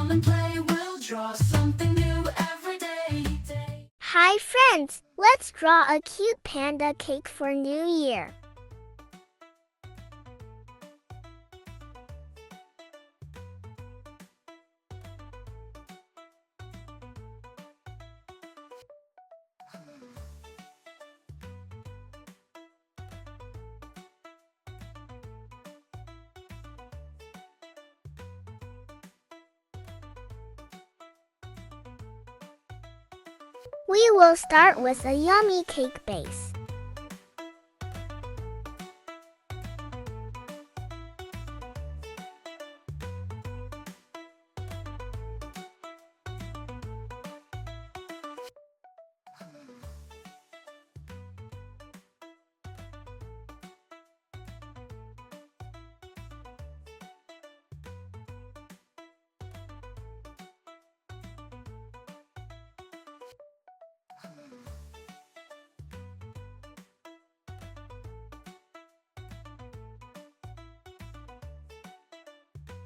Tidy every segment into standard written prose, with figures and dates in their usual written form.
come and play. We'll draw something new every day. Hi friends, let's draw a cute panda cake for New Year. We will start with a yummy cake base.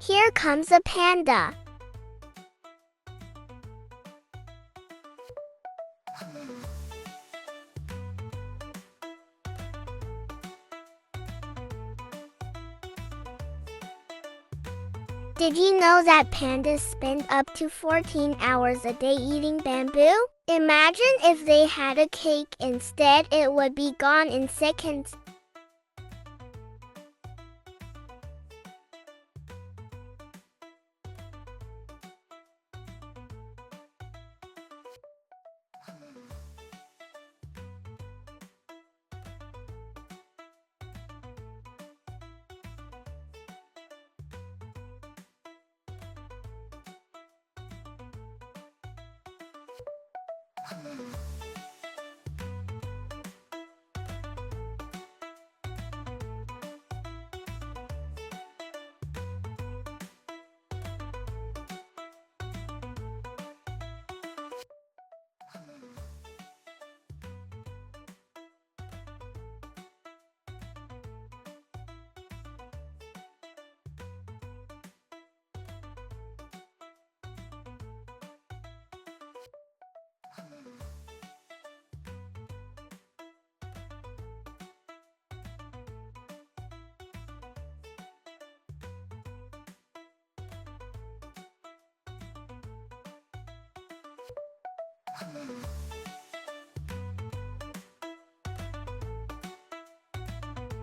Here comes a panda. Did you know that pandas spend up to 14 hours a day eating bamboo? Imagine if they had a cake instead, it would be gone in seconds.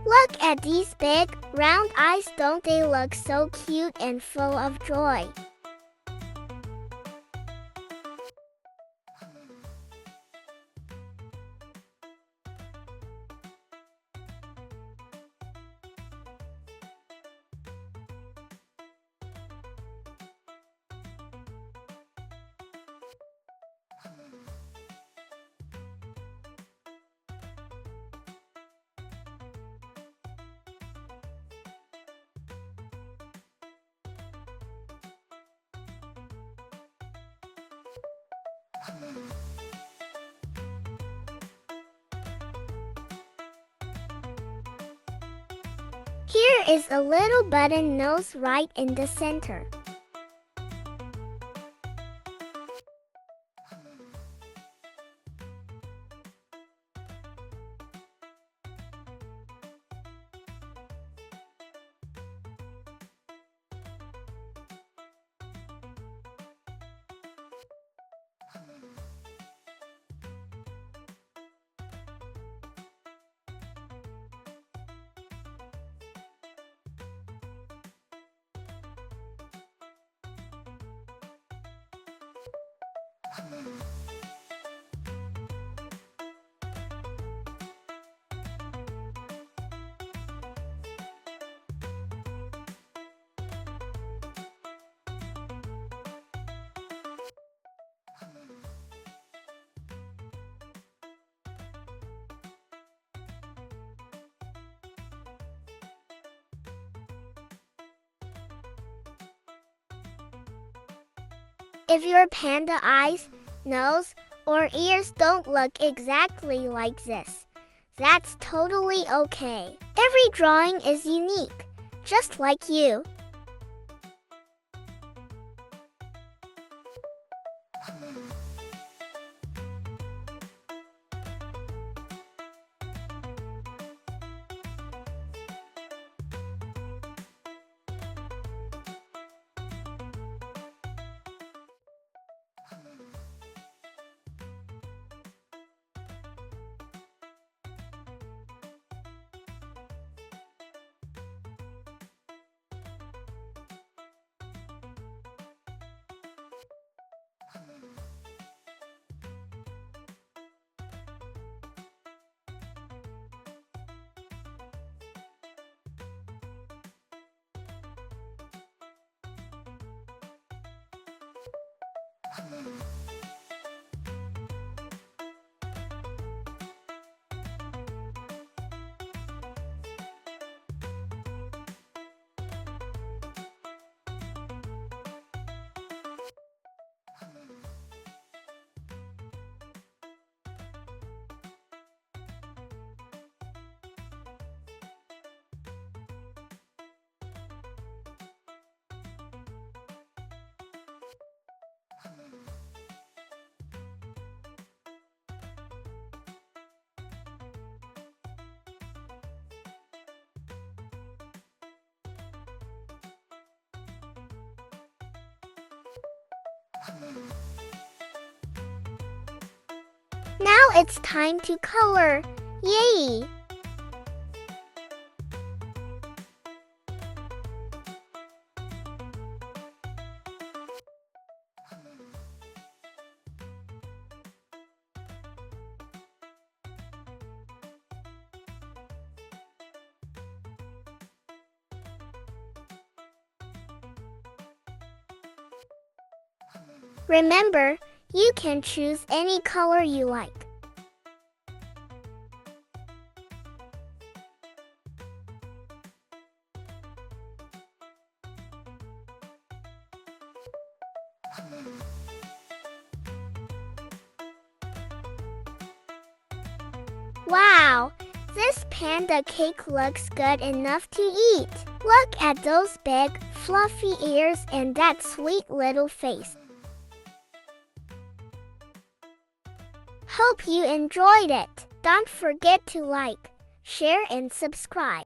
Look at these big, round eyes, don't they look so cute and full of joy? Here is a little button nose right in the center. If your panda eyes, nose, or ears don't look exactly like this, that's totally okay. Every drawing is unique, just like you. Now it's time to color. Yay! Remember, you can choose any color you like. Wow, this panda cake looks good enough to eat. Look at those big, fluffy ears and that sweet little face. Hope you enjoyed it. Don't forget to like, share and subscribe.